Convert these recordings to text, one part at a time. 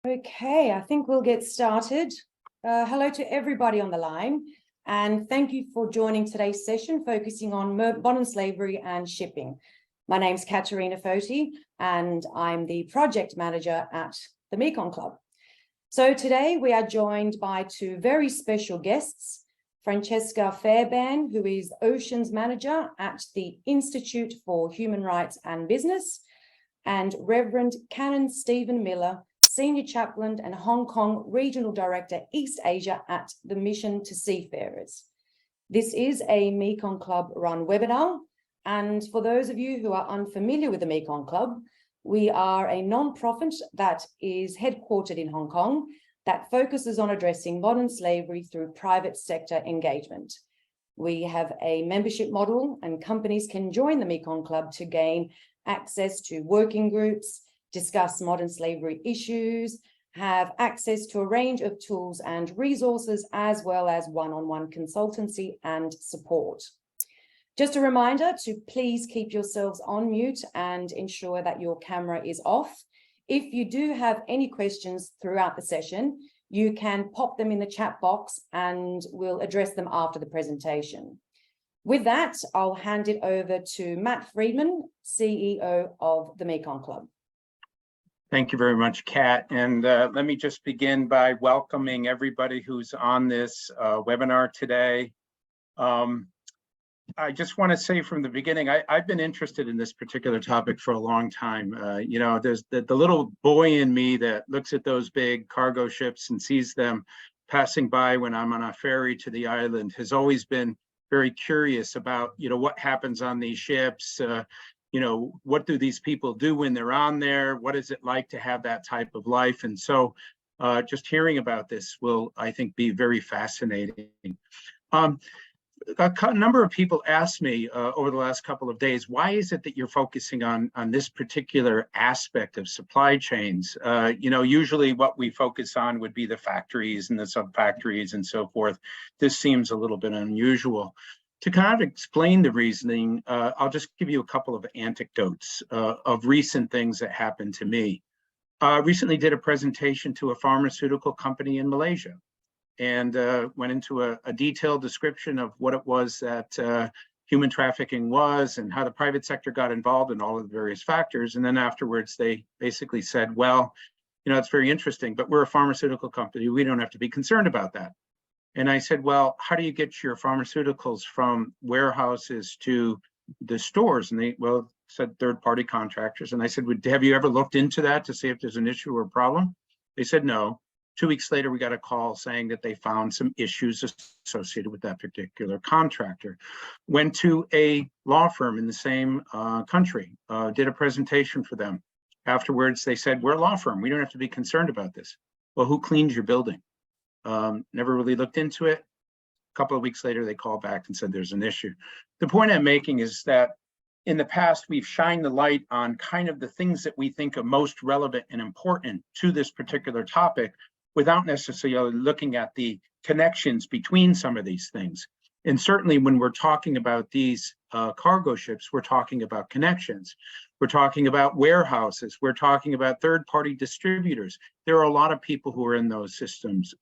Okay, I think we'll get started. Hello to everybody on the line, and thank you for joining today's session focusing on modern slavery and shipping. My name's Katerina Foti, and I'm the project manager at the Mekong Club. So today we are joined by two very special guests, Francesca Fairbairn, who is Oceans Manager at the Institute for Human Rights and Business, and Reverend Canon Stephen Miller, Senior Chaplain and Hong Kong Regional Director, East Asia at the Mission to Seafarers. This is a Mekong Club run webinar. And for those of you who are unfamiliar with the Mekong Club, we are a non-profit that is headquartered in Hong Kong that focuses on addressing modern slavery through private sector engagement. We have a membership model, and companies can join the Mekong Club to gain access to working groups, discuss modern slavery issues, have access to a range of tools and resources, as well as one-on-one consultancy and support. Just a reminder to please keep yourselves on mute and ensure that your camera is off. If you do have any questions throughout the session, you can pop them in the chat box and we'll address them after the presentation. With that, I'll hand it over to Matt Friedman, CEO of the Mekong Club. Thank you very much, Kat. And let me just begin by welcoming everybody who's on this webinar today. I just want to say from the beginning, I've been interested in this particular topic for a long time. You know, there's the little boy in me that looks at those big cargo ships and sees them passing by when I'm on a ferry to the island, has always been very curious about, you know, what happens on these ships. You know, what do these people do when they're on there? What is it like to have that type of life? And so just hearing about this will, I think, be very fascinating. A number of people asked me over the last couple of days, why is it that you're focusing on this particular aspect of supply chains? You know, usually what we focus on would be the factories and the sub-factories and so forth. This seems a little bit unusual. To kind of explain the reasoning, I'll just give you a couple of anecdotes of recent things that happened to me. Recently did a presentation to a pharmaceutical company in Malaysia and went into a detailed description of what it was that human trafficking was and how the private sector got involved in all of the various factors. And then afterwards, they basically said, well, you know, it's very interesting, but we're a pharmaceutical company. We don't have to be concerned about that. And I said, well, how do you get your pharmaceuticals from warehouses to the stores? And they, well, said third-party contractors. And I said, have you ever looked into that to see if there's an issue or a problem? They said, no. 2 weeks later, we got a call saying that they found some issues associated with that particular contractor. Went to a law firm in the same country, did a presentation for them. Afterwards, they said, we're a law firm. We don't have to be concerned about this. Well, who cleans your building? Never really looked into it. A couple of weeks later, they called back and said there's an issue. The point I'm making is that in the past, we've shined the light on kind of the things that we think are most relevant and important to this particular topic without necessarily looking at the connections between some of these things. And certainly when we're talking about these cargo ships, we're talking about connections. We're talking about warehouses. We're talking about third-party distributors. There are a lot of people who are in those systems,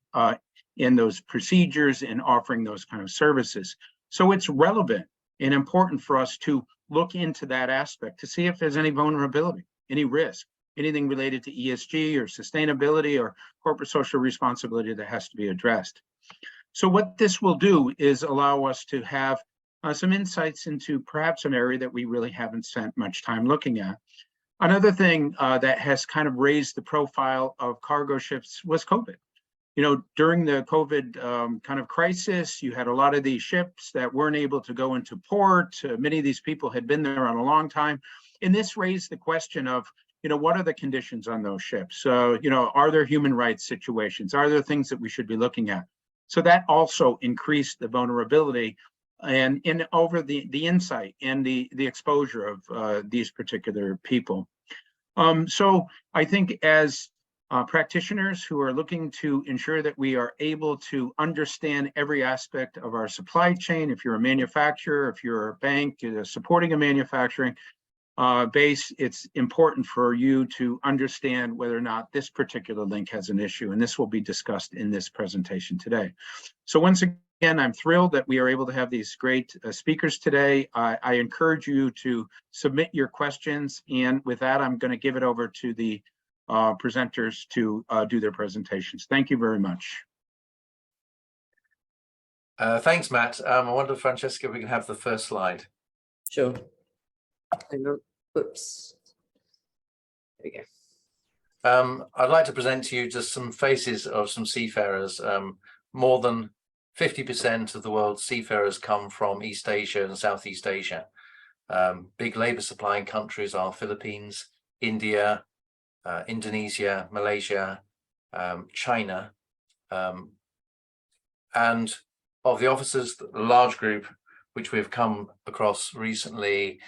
in those procedures, and offering those kind of services. So it's relevant and important for us to look into that aspect to see if there's any vulnerability, any risk, anything related to ESG or sustainability or corporate social responsibility that has to be addressed. So what this will do is allow us to have some insights into perhaps an area that we really haven't spent much time looking at. Another thing that has kind of raised the profile of cargo ships was COVID. You know, during the COVID kind of crisis, you had a lot of these ships that weren't able to go into port. Many of these people had been there on a long time. And this raised the question of, you know, what are the conditions on those ships? You know, are there human rights situations? Are there things that we should be looking at? So that also increased the vulnerability and over the insight and the exposure of these particular people. So I think as practitioners who are looking to ensure that we are able to understand every aspect of our supply chain, if you're a manufacturer, if you're a bank supporting a manufacturing, base, it's important for you to understand whether or not this particular link has an issue, and this will be discussed in this presentation today. So once again, I'm thrilled that we are able to have these great speakers today. I encourage you to submit your questions, and with that, I'm going to give it over to the presenters to do their presentations. Thank you very much. Thanks, Matt. I wonder, Francesca, if we can have the first slide. Sure. Hang on. Whoops. There we go. I'd like to present to you just some faces of some seafarers. More than 50% of the world's seafarers come from East Asia and Southeast Asia. Big labor supplying countries are Philippines, India, Indonesia, Malaysia, China. And of the officers, the large group which we've come across recently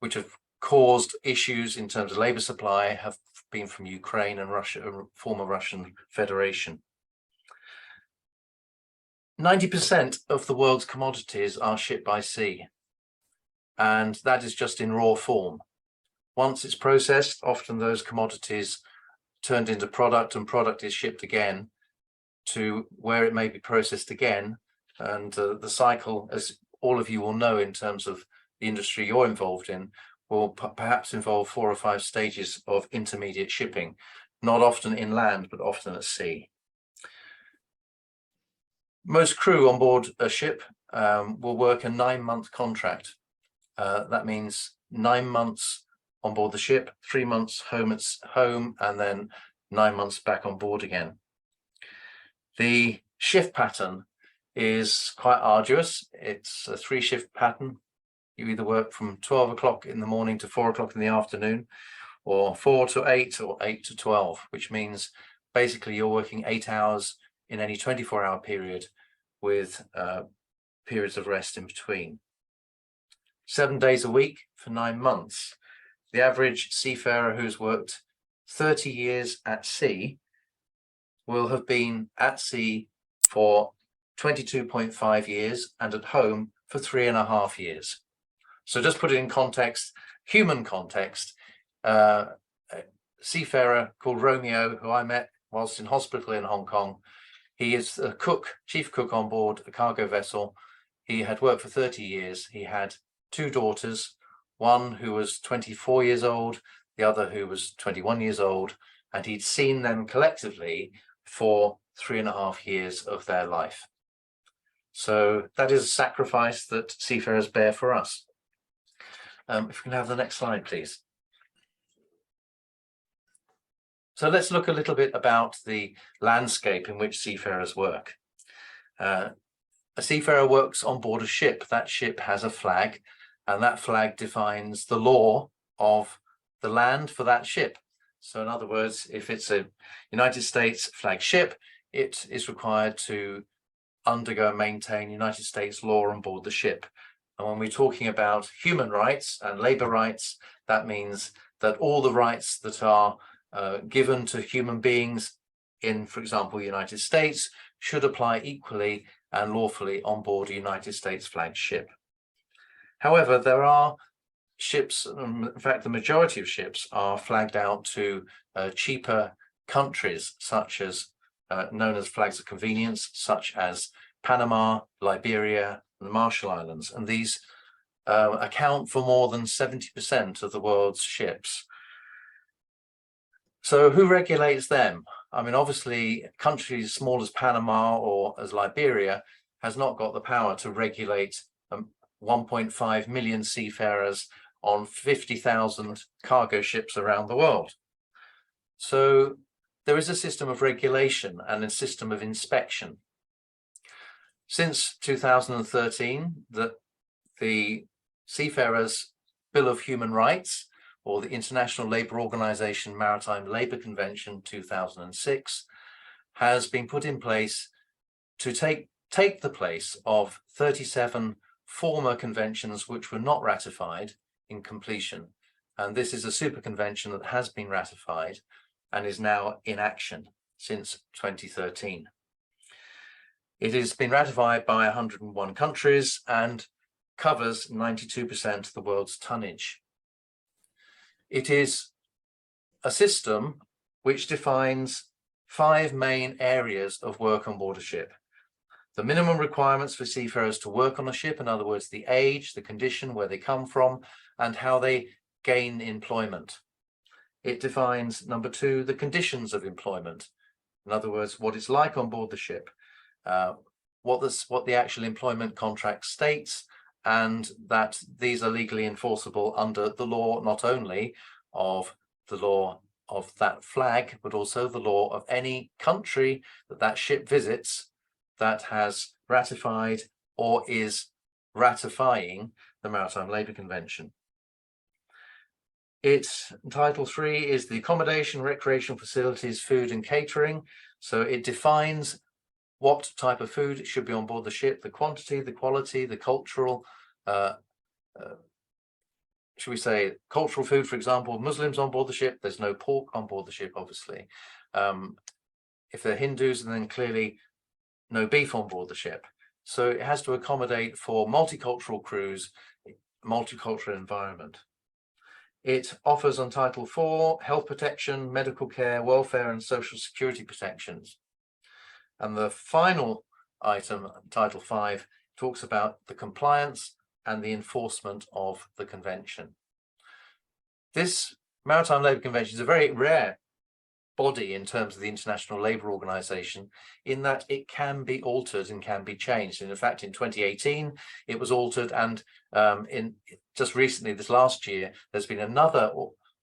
which have caused issues in terms of labor supply have been from Ukraine and Russia, former Russian Federation. 90% of the world's commodities are shipped by sea, and that is just in raw form. Once it's processed, often those commodities turned into product, and product is shipped again to where it may be processed again. And the cycle, as all of you will know in terms of the industry you're involved in, will perhaps involve 4 or 5 stages of intermediate shipping, not often inland, but often at sea. Most crew on board a ship will work a 9-month contract. That means 9 months on board the ship, 3 months home, and then 9 months back on board again. The shift pattern is quite arduous. It's a 3-shift pattern. You either work from 12 o'clock in the morning to 4 o'clock in the afternoon, or 4 to 8 or 8 to 12, which means basically you're working 8 hours in any 24-hour period with periods of rest in between. 7 days a week for 9 months. The average seafarer who's worked 30 years at sea will have been at sea for 22.5 years and at home for 3.5 years. So just put it in context, human context, a seafarer called Romeo, who I met whilst in hospital in Hong Kong. He is a cook, chief cook on board a cargo vessel. He had worked for 30 years. He had 2 daughters, one who was 24 years old, the other who was 21 years old, and he'd seen them collectively for 3.5 years of their life. So that is a sacrifice that seafarers bear for us. If we can have the next slide, please. So let's look a little bit about the landscape in which seafarers work. A seafarer works on board a ship. That ship has a flag, and that flag defines the law of the land for that ship. So in other words, if it's a United States flag ship, it is required to undergo and maintain United States law on board the ship. And when we're talking about human rights and labor rights, that means that all the rights that are given to human beings in, for example, the United States should apply equally and lawfully on board a United States flagged ship. However, there are ships, in fact, the majority of ships are flagged out to cheaper countries, such as known as flags of convenience, such as Panama, Liberia, and the Marshall Islands. And these account for more than 70% of the world's ships. So who regulates them? I mean, obviously, countries as small as Panama or as Liberia has not got the power to regulate 1.5 million seafarers on 50,000 cargo ships around the world. So there is a system of regulation and a system of inspection. Since 2013, the Seafarers' Bill of Human Rights, or the International Labour Organization Maritime Labour Convention 2006, has been put in place to take the place of 37 former conventions which were not ratified in completion. And this is a super convention that has been ratified and is now in action since 2013. It has been ratified by 101 countries, and covers 92% of the world's tonnage. It is a system which defines 5 main areas of work on board a ship. The minimum requirements for seafarers to work on a ship, in other words, the age, the condition, where they come from, and how they gain employment. It defines, number 2, the conditions of employment. In other words, what it's like on board the ship, what the actual employment contract states, and that these are legally enforceable under the law, not only of the law of that flag, but also the law of any country that that ship visits that has ratified or is ratifying the Maritime Labour Convention. Its Title 3 is the accommodation, recreation facilities, food and catering. So it defines what type of food should be on board the ship, the quantity, the quality, the cultural, should we say cultural food, for example, Muslims on board the ship, there's no pork on board the ship, obviously. If they're Hindus, then clearly no beef on board the ship. So it has to accommodate for multicultural crews, multicultural environment. It offers on Title 4 health protection, medical care, welfare and social security protections. And the final item, Title 5, talks about the compliance and the enforcement of the convention. This Maritime Labour Convention is a very rare body in terms of the International Labour Organization, in that it can be altered and can be changed. And in fact, in 2018, it was altered, and in just recently, this last year, there's been another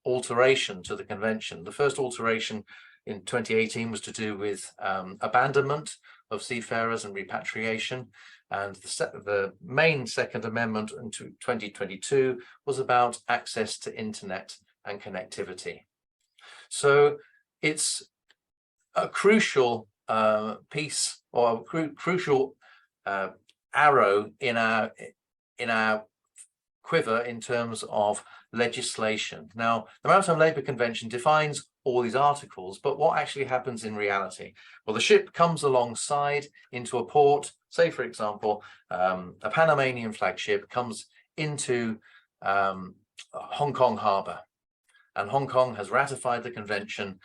alteration to the convention. The first alteration in 2018 was to do with abandonment of seafarers and repatriation. And the main second amendment in 2022 was about access to internet and connectivity. So it's a crucial piece, or a crucial arrow in our quiver in terms of legislation. Now, the Maritime Labour Convention defines all these articles, but what actually happens in reality? Well, the ship comes alongside into a port, say, for example, a Panamanian flagship comes into Hong Kong harbour, and Hong Kong has ratified the convention.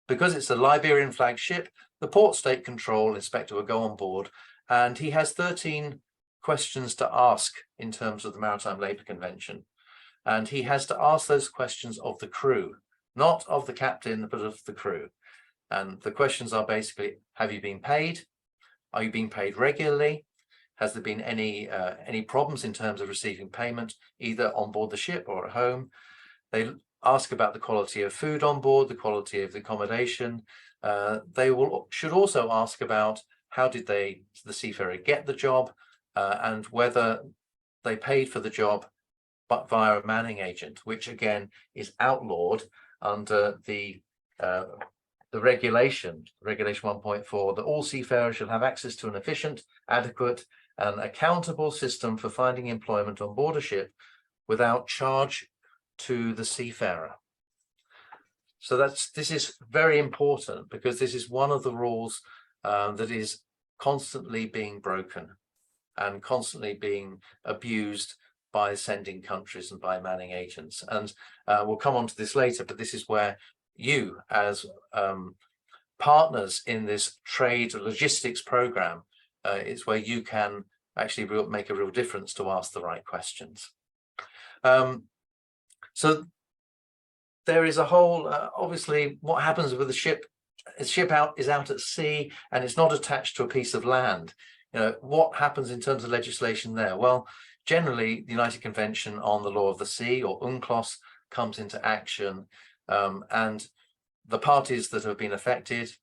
Because it's a Liberian flagship, the port state control inspector will go on board, and he has 13 questions to ask in terms of the Maritime Labour Convention. And he has to ask those questions of the crew, not of the captain, but of the crew. And the questions are basically, have you been paid? Are you being paid regularly? Has there been any problems in terms of receiving payment, either on board the ship or at home? They ask about the quality of food on board, the quality of the accommodation. They should also ask about how did the seafarer get the job, and whether they paid for the job but via a manning agent, which again is outlawed under the regulation 1.4, that all seafarers should have access to an efficient, adequate and accountable system for finding employment on board a ship without charge to the seafarer. So this is very important, because this is one of the rules that is constantly being broken and constantly being abused by sending countries and by manning agents. And we'll come on to this later, but this is where you, as partners in this trade logistics program, is where you can actually make a real difference to ask the right questions. So there is a whole, obviously, what happens with the ship? A ship is out at sea and it's not attached to a piece of land. You know, what happens in terms of legislation there? Well, generally, the United Convention on the Law of the Sea, or UNCLOS, comes into action, and the parties that have been affected,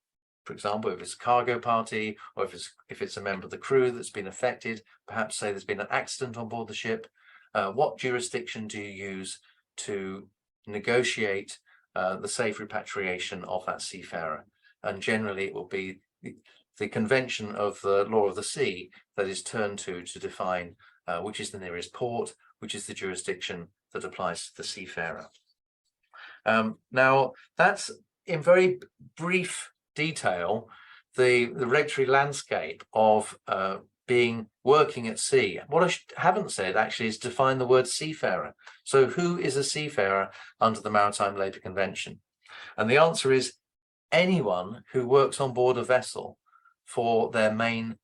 for example, if it's a cargo party, or if it's a member of the crew that's been affected, perhaps say there's been an accident on board the ship, what jurisdiction do you use to negotiate the safe repatriation of that seafarer? And generally it will be the Convention of the Law of the Sea that is turned to define which is the nearest port, which is the jurisdiction that applies to the seafarer. Now, that's in very brief detail the regulatory landscape of working at sea. What I haven't said actually is define the word seafarer. So who is a seafarer under the Maritime Labour Convention? And the answer is anyone who works on board a vessel for their main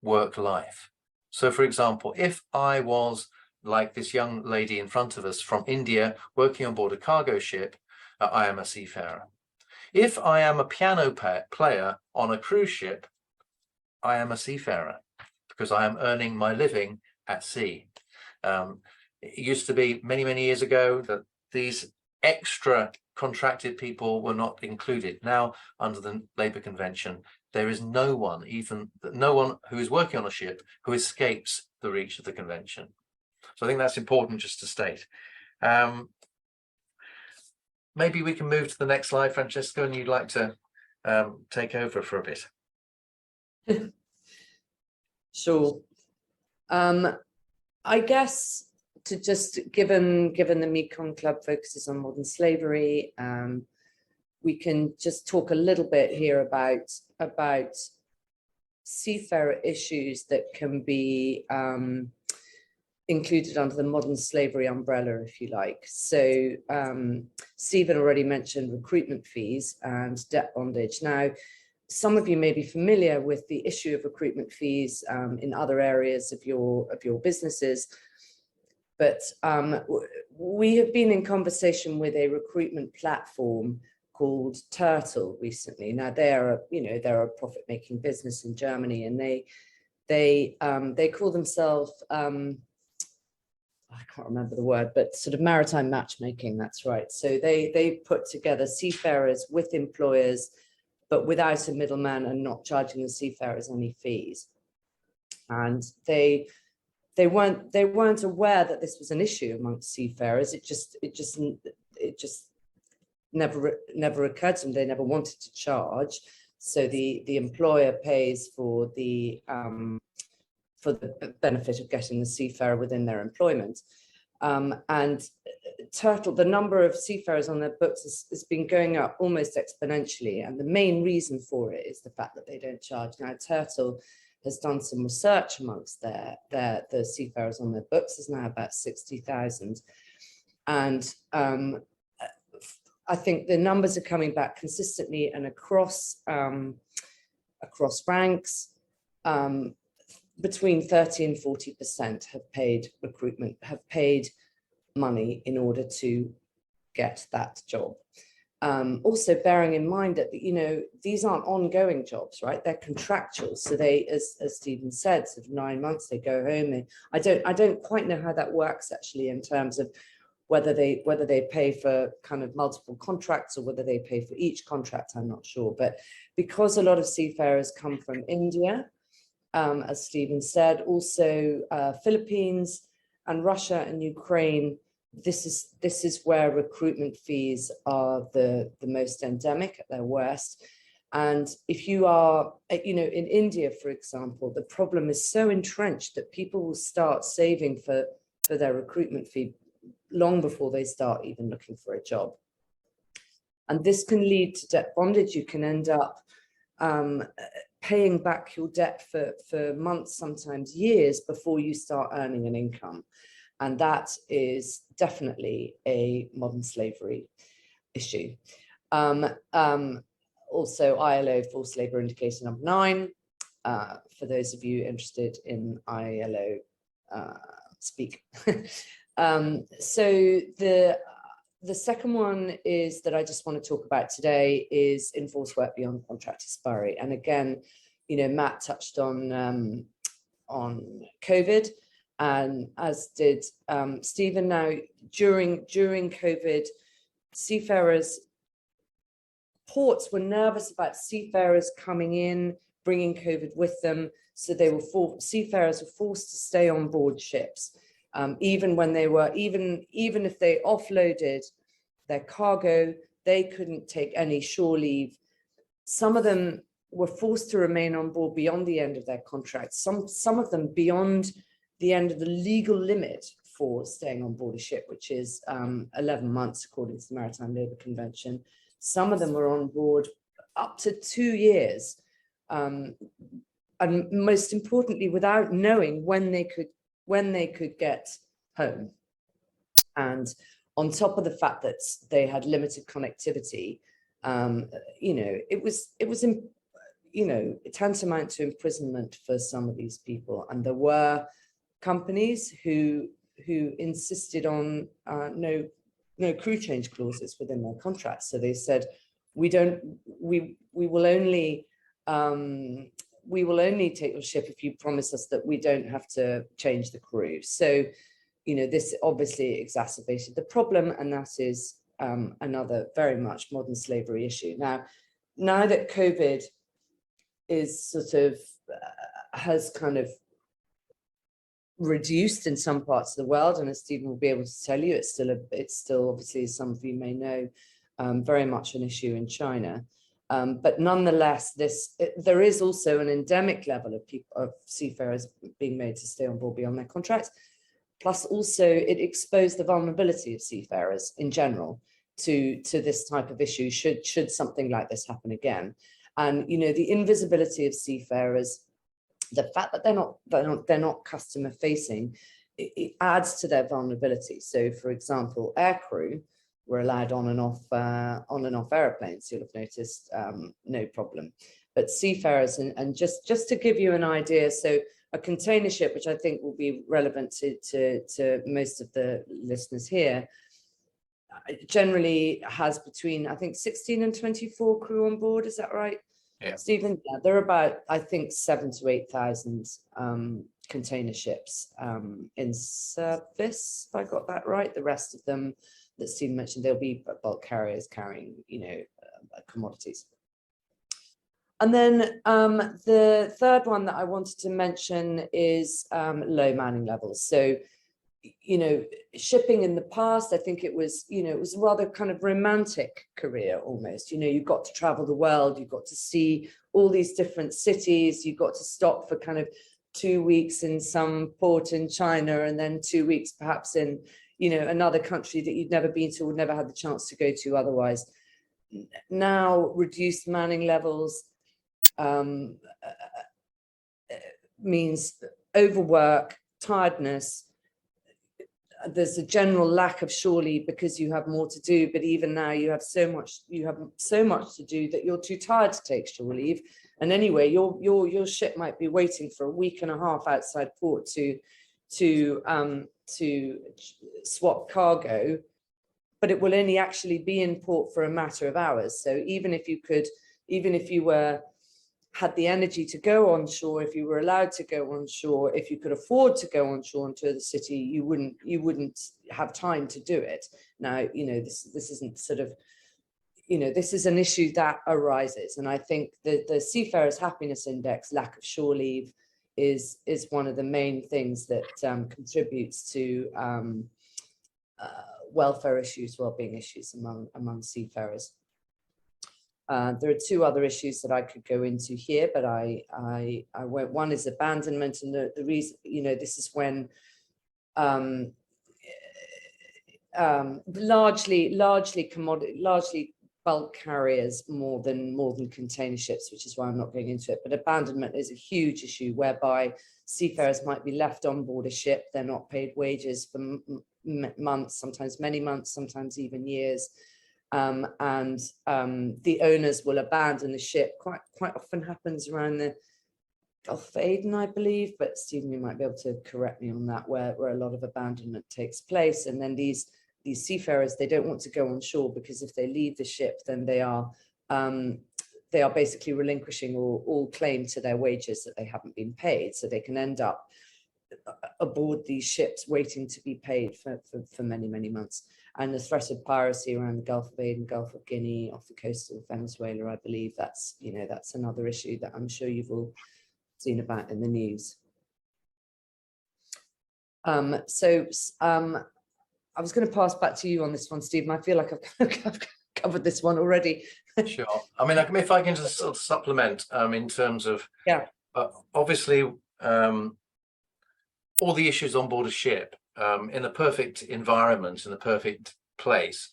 work life. So for example, if I was like this young lady in front of us from India working on board a cargo ship, I am a seafarer. If I am a piano player on a cruise ship, I am a seafarer because I am earning my living at sea. It used to be many, many years ago that these extra contracted people were not included. Now, under the Labour Convention, there is no one who is working on a ship who escapes the reach of the convention. So I think that's important just to state. Maybe we can move to the next slide, Francesco, and you'd like to take over for a bit. Sure. I guess to just given the Mekong Club focuses on modern slavery, we can just talk a little bit here about seafarer issues that can be included under the modern slavery umbrella, if you like. So Stephen already mentioned recruitment fees and debt bondage. Now, some of you may be familiar with the issue of recruitment fees in other areas of your businesses, but we have been in conversation with a recruitment platform called Turtle recently. Now they're a profit-making business in Germany, and they call themselves I can't remember the word, but sort of maritime matchmaking. That's right. So they put together seafarers with employers, but without a middleman and not charging the seafarers any fees. And they weren't aware that this was an issue amongst seafarers. It just never occurred to them. They never wanted to charge. So the employer pays for the benefit of getting the seafarer within their employment. And Turtle, the number of seafarers on their books has been going up almost exponentially. And the main reason for it is the fact that they don't charge. Now, Turtle has done some research amongst the seafarers on their books. There's now about 60,000. And I think the numbers are coming back consistently and across ranks. Between 30 and 40% have paid money in order to get that job. Also bearing in mind that, these aren't ongoing jobs, right? They're contractual. So they, as Stephen said, sort of 9 months, they go home. I don't quite know how that works actually in terms of whether they pay for kind of multiple contracts or whether they pay for each contract, I'm not sure. But because a lot of seafarers come from India, as Stephen said, also Philippines and Russia and Ukraine, this is where recruitment fees are the most endemic, at their worst. And if you are, in India, for example, the problem is so entrenched that people will start saving for their recruitment fee long before they start even looking for a job. And this can lead to debt bondage. You can end up paying back your debt for months, sometimes years, before you start earning an income. And that is definitely a modern slavery issue. Also, ILO Forced Labour Indicator number 9, for those of you interested in ILO speak. So the second one is that I just want to talk about today is enforced work beyond contract expiry. And again, Matt touched on COVID, and as did Stephen. Now, during COVID, seafarers, ports were nervous about seafarers coming in, bringing COVID with them. So seafarers were forced to stay on board ships. Even when they were, even if they offloaded their cargo, they couldn't take any shore leave. Some of them were forced to remain on board beyond the end of their contract. Some of them beyond the end of the legal limit for staying on board a ship, which is 11 months, according to the Maritime Labour Convention. Some of them were on board up to 2 years. and most importantly, without knowing when they could get home. And on top of the fact that they had limited connectivity, you know, it was you know, tantamount to imprisonment for some of these people. And there were companies who insisted on no crew change clauses within their contracts. So they said, we will only take your ship if you promise us that we don't have to change the crew. So, you know, this obviously exacerbated the problem, and that is another very much modern slavery issue. Now that COVID is sort of has kind of reduced in some parts of the world, and as Stephen will be able to tell you, it's still obviously, as some of you may know, very much an issue in China. But nonetheless, there is also an endemic level of seafarers being made to stay on board beyond their contracts. Plus, also it exposed the vulnerability of seafarers in general to this type of issue should something like this happen again. And you know, the invisibility of seafarers, the fact that they're not customer facing, it adds to their vulnerability. So, for example, aircrew were allowed on and off airplanes. You'll have noticed, no problem. But seafarers, and just to give you an idea, so a container ship, which I think will be relevant to most of the listeners here, generally has between, I think, 16 and 24 crew on board. Is that right? Yeah. Stephen, yeah, there are about, I think, 7,000 to 8,000 container ships in service, if I got that right. The rest of them that Stephen mentioned, they'll be bulk carriers carrying, you know, commodities. And then the third one that I wanted to mention is low manning levels. So, you know, shipping in the past, I think it was, you know, it was a rather kind of romantic career almost. You know, you got to travel the world, you got to see all these different cities, you got to stop for kind of 2 weeks in some port in China, and then 2 weeks perhaps in, you know, another country that you'd never been to or never had the chance to go to otherwise. Now, reduced manning levels means overwork, tiredness. There's a general lack of shore leave because you have more to do, but even now you have so much to do that you're too tired to take shore leave. And anyway, your ship might be waiting for a week and a half outside port to swap cargo, but it will only actually be in port for a matter of hours. So even if you had the energy to go on shore, if you were allowed to go on shore, if you could afford to go on shore into the city, you wouldn't have time to do it. Now, you know, this isn't sort of, you know, this is an issue that arises. And I think the Seafarers Happiness Index, lack of shore leave, is one of the main things that contributes to welfare issues, well-being issues among seafarers. There are two other issues that I could go into here, but I won't. One is abandonment, and the reason, you know, this is when largely bulk carriers more than container ships, which is why I'm not going into it. But abandonment is a huge issue whereby seafarers might be left on board a ship. They're not paid wages for months, sometimes many months, sometimes even years. The owners will abandon the ship. Quite often happens around the Gulf of Aden, I believe, but Stephen, you might be able to correct me on that, where a lot of abandonment takes place. And then these seafarers, they don't want to go on shore, because if they leave the ship, then they are basically relinquishing all claim to their wages that they haven't been paid. So they can end up aboard these ships waiting to be paid for many, many months. And the threat of piracy around the Gulf of Aden, Gulf of Guinea, off the coast of Venezuela, I believe that's, you know, that's another issue that I'm sure you've all seen about in the news. I was going to pass back to you on this one, Stephen. I feel like I've covered this one already. Sure. I mean, if I can just sort of supplement in terms of, yeah, obviously, all the issues on board a ship, in the perfect environment, in the perfect place,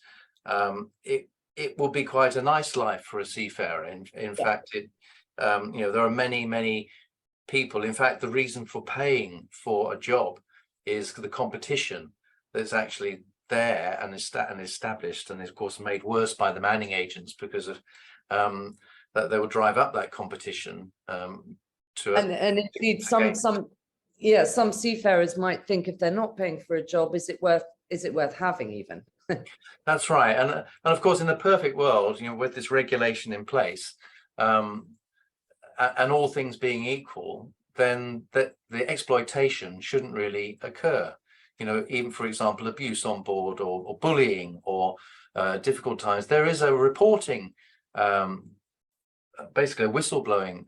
it will be quite a nice life for a seafarer. In fact, you know, there are many people. In fact, the reason for paying for a job is the competition that's actually there and established, and is of course made worse by the manning agents because of that they will drive up that competition and indeed some seafarers might think, if they're not paying for a job, is it worth having even? That's right. And of course, in a perfect world, you know, with this regulation in place, and all things being equal, then the exploitation shouldn't really occur. You know, even for example, abuse on board, or bullying, or difficult times. There is a reporting, basically a whistleblowing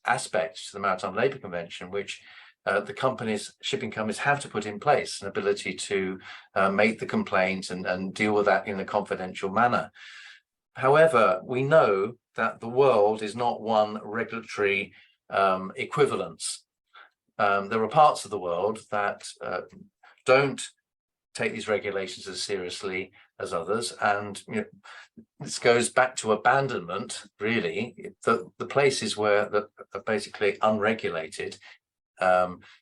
aspect to the Maritime Labour Convention, which the shipping companies have to put in place, an ability to make the complaint and deal with that in a confidential manner. However, we know that the world is not one regulatory equivalence. There are parts of the world that don't take these regulations as seriously as others, and you know, this goes back to abandonment. Really, the places where that are basically unregulated,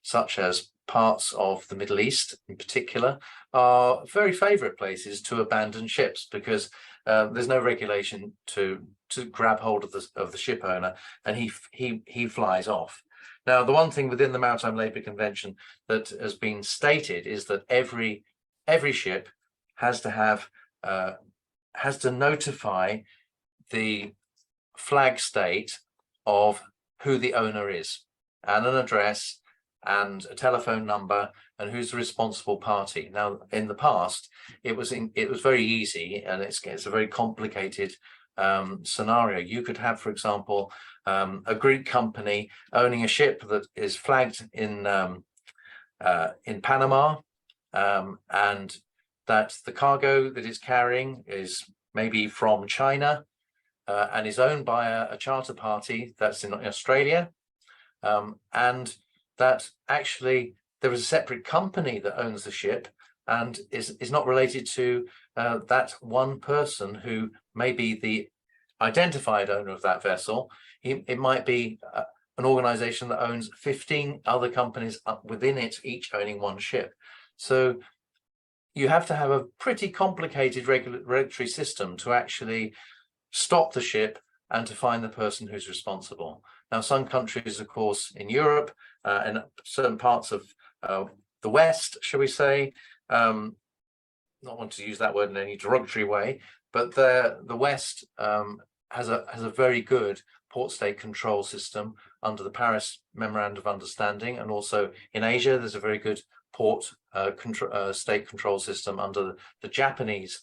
such as parts of the Middle East in particular, are very favorite places to abandon ships, because there's no regulation to grab hold of the ship owner, and he flies off. Now, the one thing within the Maritime Labour Convention that has been stated is that every ship has to notify the flag state of who the owner is, and an address and a telephone number, and who's the responsible party. Now, in the past, it was very easy, and it's a very complicated scenario. You could have, for example, a Greek company owning a ship that is flagged in Panama, and that the cargo that it's carrying is maybe from China, and is owned by a charter party that's in Australia, and that actually there is a separate company that owns the ship and is not related to that one person who may be the identified owner of that vessel. It might be an organization that owns 15 other companies within it, each owning one ship. So you have to have a pretty complicated regulatory system to actually stop the ship and to find the person who's responsible. Now, some countries, of course, in Europe and certain parts of the West, shall we say, not want to use that word in any derogatory way, but the West has a very good port state control system under the Paris Memorandum of Understanding, and also in Asia there's a very good port state control system under the Japanese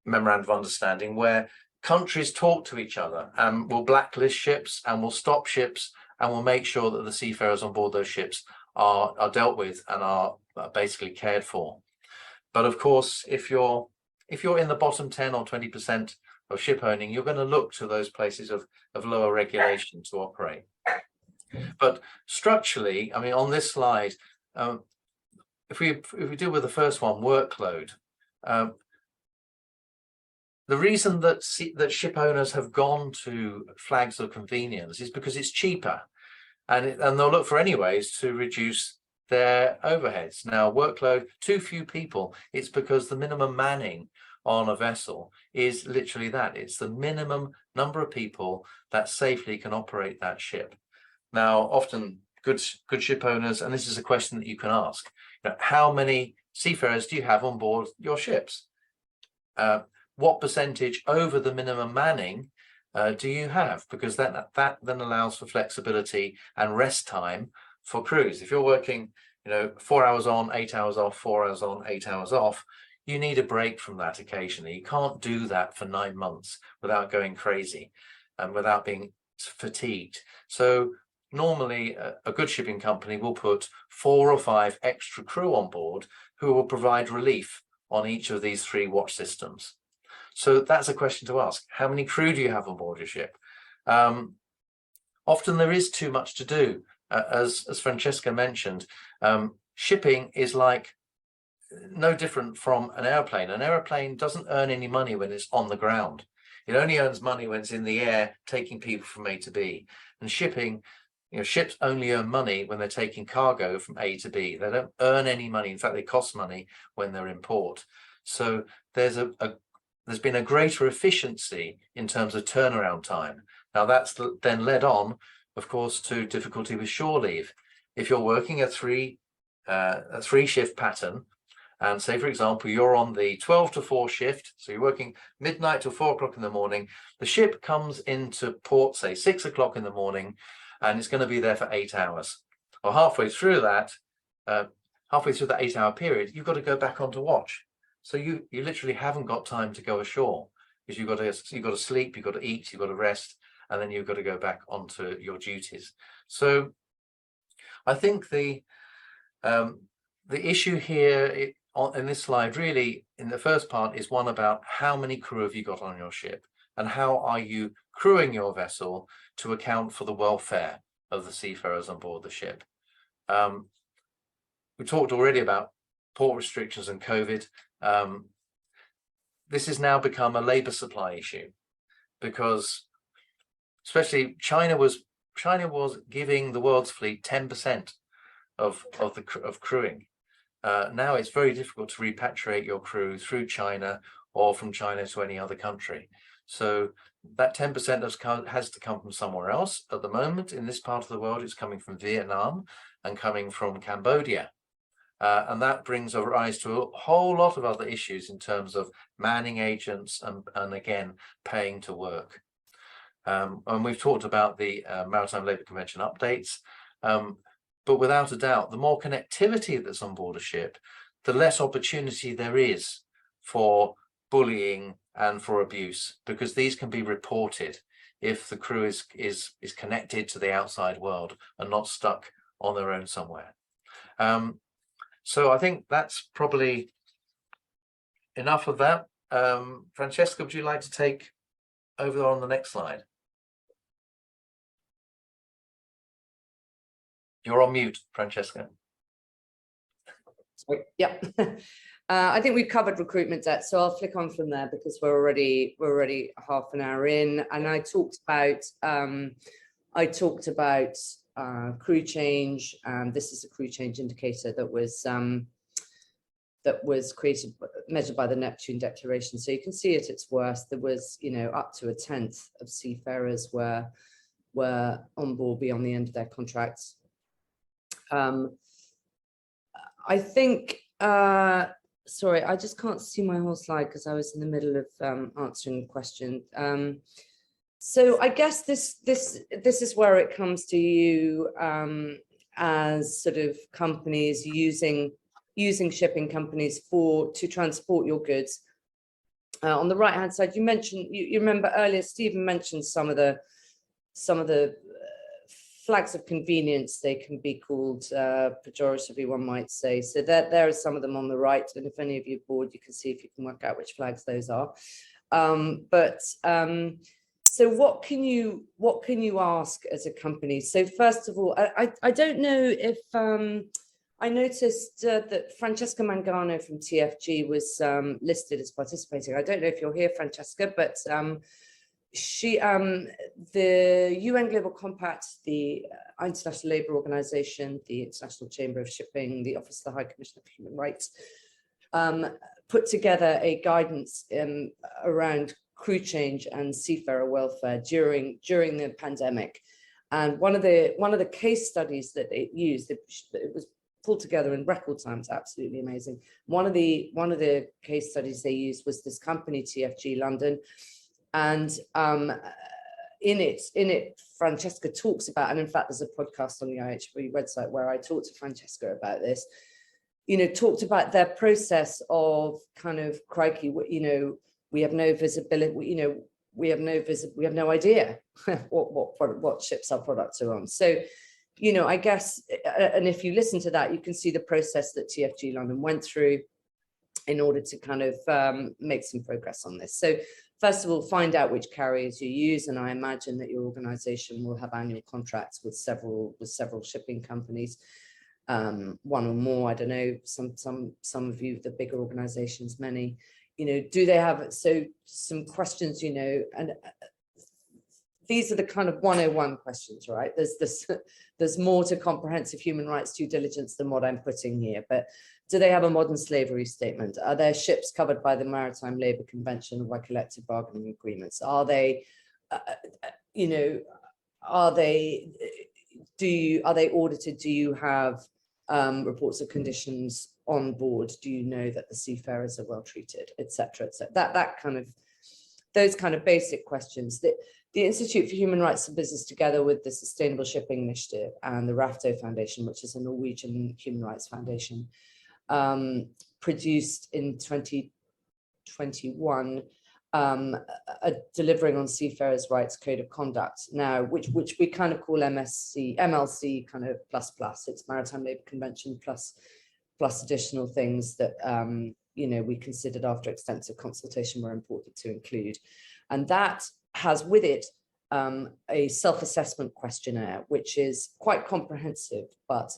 Memorandum of Understanding, where countries talk to each other and will blacklist ships and will stop ships and will make sure that the seafarers on board those ships are dealt with and are basically cared for. But of course, if you're in the bottom 10 or 20% of ship owning, you're going to look to those places of lower regulation to operate. But structurally, I mean, on this slide, if we deal with the first one, workload, the reason that ship owners have gone to flags of convenience is because it's cheaper, and they'll look for any ways to reduce their overheads. Now, workload, too few people, it's because the minimum manning on a vessel is literally that. It's the minimum number of people that safely can operate that ship. Now, often good ship owners, and this is a question that you can ask, you know, how many seafarers do you have on board your ships? What percentage over the minimum manning do you have? Because that then allows for flexibility and rest time for crews. If you're working, you know, 4 hours on, 8 hours off, 4 hours on, 8 hours off, you need a break from that occasionally. You can't do that for 9 months without going crazy and without being fatigued. So normally a good shipping company will put 4 or 5 extra crew on board who will provide relief on each of these 3 watch systems. So that's a question to ask. How many crew do you have on board your ship? Often there is too much to do. As Francesca mentioned, shipping is like no different from an airplane. An airplane doesn't earn any money when it's on the ground. It only earns money when it's in the air, taking people from A to B. And shipping, ships only earn money when they're taking cargo from A to B. They don't earn any money. In fact, they cost money when they're in port. So there's been a greater efficiency in terms of turnaround time. Now that's then led on, of course, to difficulty with shore leave. If you're working a three shift pattern, and say, for example, you're on the 12 to 4 shift, so you're working midnight till 4 o'clock in the morning, the ship comes into port, say 6 o'clock in the morning, and it's going to be there for 8 hours. Or halfway through that 8-hour period, you've got to go back onto watch. So you literally haven't got time to go ashore, because you've got to sleep, you've got to eat, you've got to rest, and then you've got to go back onto your duties. So I think the issue here in this slide, really, in the first part, is one about how many crew have you got on your ship, and how are you crewing your vessel to account for the welfare of the seafarers on board the ship. We talked already about port restrictions and COVID. This has now become a labour supply issue, because especially China was giving the world's fleet 10% of crewing. Now it's very difficult to repatriate your crew through China or from China to any other country. So that 10% has to come from somewhere else. At the moment, in this part of the world, it's coming from Vietnam and coming from Cambodia. And that brings a rise to a whole lot of other issues in terms of manning agents and again, paying to work. And we've talked about the Maritime Labour Convention updates. But without a doubt, the more connectivity that's on board a ship, the less opportunity there is for bullying and for abuse, because these can be reported if the crew is connected to the outside world and not stuck on their own somewhere. So I think that's probably enough of that. Francesca, would you like to take over on the next slide? You're on mute, Francesca. Sorry. Yeah. I think we've covered recruitment debt, so I'll flick on from there because we're already half an hour in, and I talked about crew change. This is a crew change indicator that was measured by the Neptune Declaration. So you can see at its worst, there was up to 1/10 of seafarers were on board beyond the end of their contracts. I think, sorry, I just can't see my whole slide because I was in the middle of answering the question. So I guess this is where it comes to you as sort of companies using shipping companies to transport your goods. On the right hand side, you mentioned, you remember earlier Stephen mentioned some of the flags of convenience, they can be called pejoratively, one might say. So there are some of them on the right, and if any of you are bored, you can see if you can work out which flags those are. So what can you ask as a company? So first of all, I don't know if I noticed that Francesca Mangano from TFG was listed as participating. I don't know if you're here, Francesca, but she, the UN Global Compact, the International Labour Organization, the International Chamber of Shipping, the Office of the High Commissioner for Human Rights, put together a guidance around crew change and seafarer welfare during the pandemic. And one of the case studies that it used, it was pulled together in record time. It's absolutely amazing. One of the case studies they used was this company, TFG London. And in it, Francesca talks about, and in fact, there's a podcast on the IHB website where I talked to Francesca about this, talked about their process of kind of, crikey, we have no visibility, we have no idea what ships our products are on. So, I guess, and if you listen to that, you can see the process that TFG London went through in order to kind of make some progress on this. So first of all, find out which carriers you use, and I imagine that your organization will have annual contracts with several shipping companies, one or more. I don't know, some of you, the bigger organizations, many. you know, do they have, so some questions, you know, and these are the kind of 101 questions, right? There's more to comprehensive human rights due diligence than what I'm putting here, but do they have a modern slavery statement? Are their ships covered by the Maritime Labour Convention or by collective bargaining agreements? Are they, you know, are they audited? Do you have reports of conditions on board? Do you know that the seafarers are well treated, etc., etc.? That kind of, those kind of basic questions. The Institute for Human Rights and Business, together with the Sustainable Shipping Initiative and the RAFTO Foundation, which is a Norwegian human rights foundation, produced in 2021 a delivering on seafarers' rights code of conduct now, which we kind of call MLC kind of plus. It's Maritime Labour Convention plus additional things that you know, we considered after extensive consultation were important to include, and that has with it a self-assessment questionnaire, which is quite comprehensive, but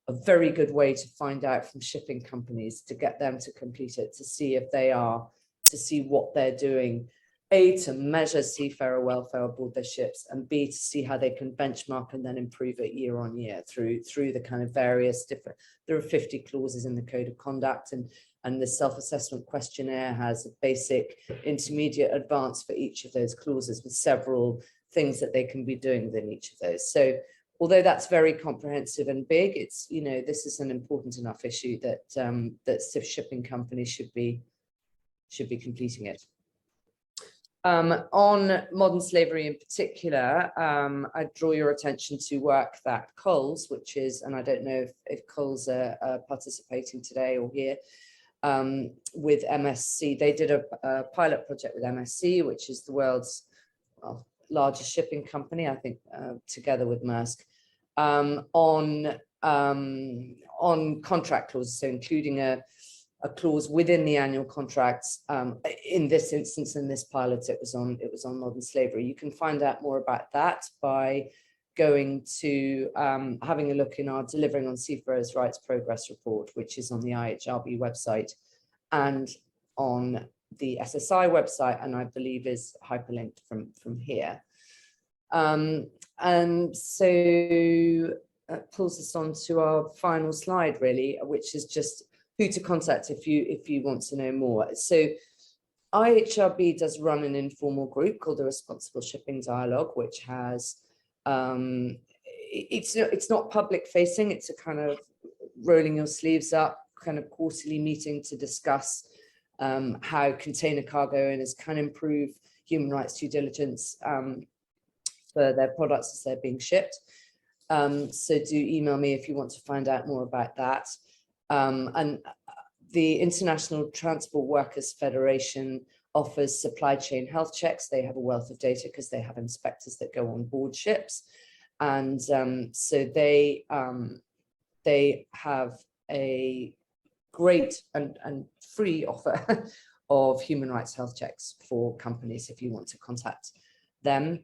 a very good way to find out from shipping companies, to get them to complete it, to see if they are, to see what they're doing, A, to measure seafarer welfare aboard their ships, and B, to see how they can benchmark and then improve it year on year through the kind of various different, there are 50 clauses in the code of conduct, and the self-assessment questionnaire has a basic, intermediate, advanced for each of those clauses, with several things that they can be doing within each of those. So although that's very comprehensive and big, it's, you know, this is an important enough issue that that shipping companies should be completing it. On modern slavery in particular, I draw your attention to work that Coles, which is, and I don't know if Coles are participating today or here, with MSC. They did a pilot project with MSC, which is the world's largest shipping company, I think, together with Maersk, on contract clauses, so including a clause within the annual contracts. In this instance, in this pilot, it was on modern slavery. You can find out more about that by going to having a look in our Delivering on Seafarers' Rights Progress Report, which is on the IHRB website and on the SSI website, and I believe is hyperlinked from here. And so that pulls us on to our final slide, really, which is just who to contact if you want to know more. So IHRB does run an informal group called the Responsible Shipping Dialogue, which has it's not public facing, it's a kind of rolling your sleeves up kind of quarterly meeting to discuss how container cargo owners can improve human rights due diligence for their products as they're being shipped. So do email me if you want to find out more about that. And the International Transport Workers Federation offers supply chain health checks. They have a wealth of data because they have inspectors that go on board ships. And so they have a great and free offer of human rights health checks for companies if you want to contact them.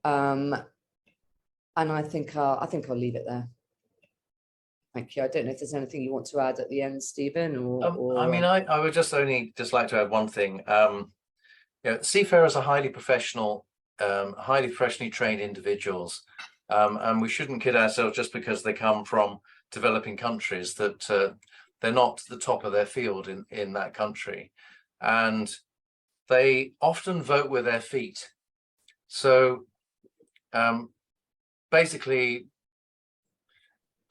And I think I'll leave it there. Thank you. I don't know if there's anything you want to add at the end, Stephen, or... I mean, I would just like to add one thing. You know, seafarers are highly professional, highly professionally trained individuals, and we shouldn't kid ourselves just because they come from developing countries that they're not the top of their field in that country, and they often vote with their feet. So basically,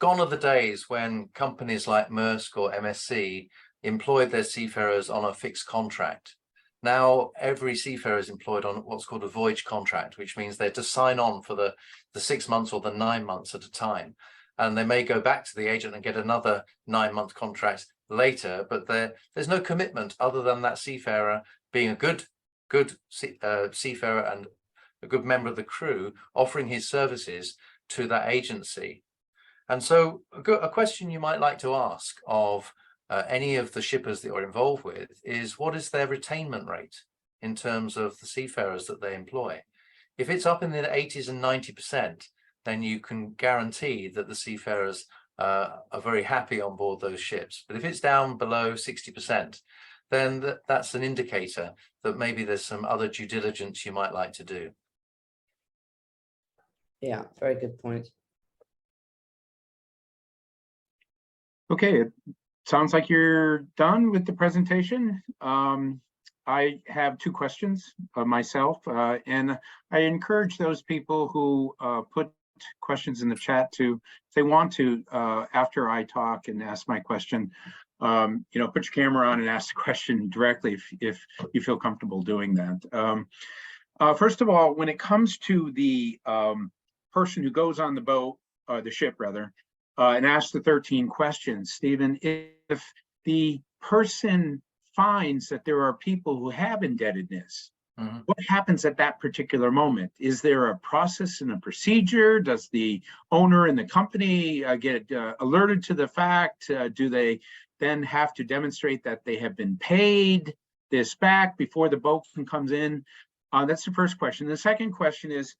gone are the days when companies like Maersk or MSC employed their seafarers on a fixed contract. Now every seafarer is employed on what's called a voyage contract, which means they're to sign on for the 6 months or the 9 months at a time. And they may go back to the agent and get another 9-month contract later, but there's no commitment other than that seafarer being a good seafarer and a good member of the crew, offering his services to that agency. And so a question you might like to ask of any of the shippers that you're involved with is, what is their retainment rate in terms of the seafarers that they employ? If it's up in the 80s and 90%, then you can guarantee that the seafarers are very happy on board those ships. But if it's down below 60%, then that's an indicator that maybe there's some other due diligence you might like to do. Yeah, very good point. Okay, it sounds like you're done with the presentation. I have two questions myself, and I encourage those people who put questions in the chat to, if they want to, after I talk and ask my question, put your camera on and ask the question directly if you feel comfortable doing that. First of all, when it comes to the person who goes on the boat, the ship rather, and asks the 13 questions, Stephen, if the person finds that there are people who have indebtedness, what happens at that particular moment? Is there a process and a procedure? Does the owner and the company get alerted to the fact? Do they then have to demonstrate that they have been paid this back before the boat comes in? That's the first question. The second question is,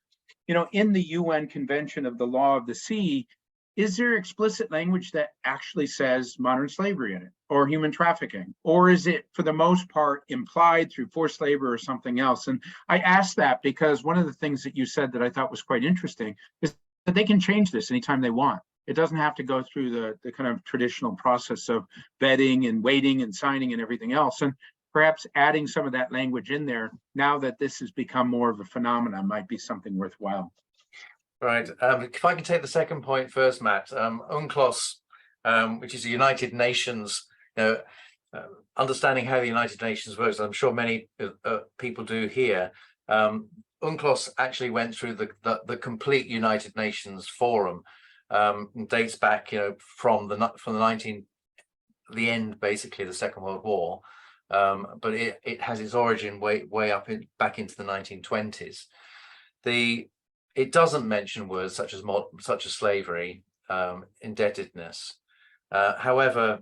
in the UN Convention of the Law of the Sea, is there explicit language that actually says modern slavery in it, or human trafficking? Or is it, for the most part, implied through forced labor or something else? And I ask that because one of the things that you said that I thought was quite interesting is that they can change this anytime they want. It doesn't have to go through the kind of traditional process of vetting and waiting and signing and everything else. And perhaps adding some of that language in there, now that this has become more of a phenomenon, might be something worthwhile. Right. If I can take the second point first, Matt, UNCLOS, which is the United Nations, understanding how the United Nations works, I'm sure many people do here. UNCLOS actually went through the complete United Nations forum, dates back, from the end, basically, the Second World War, but it has its origin way up back into the 1920s. It doesn't mention words such as slavery, indebtedness. However,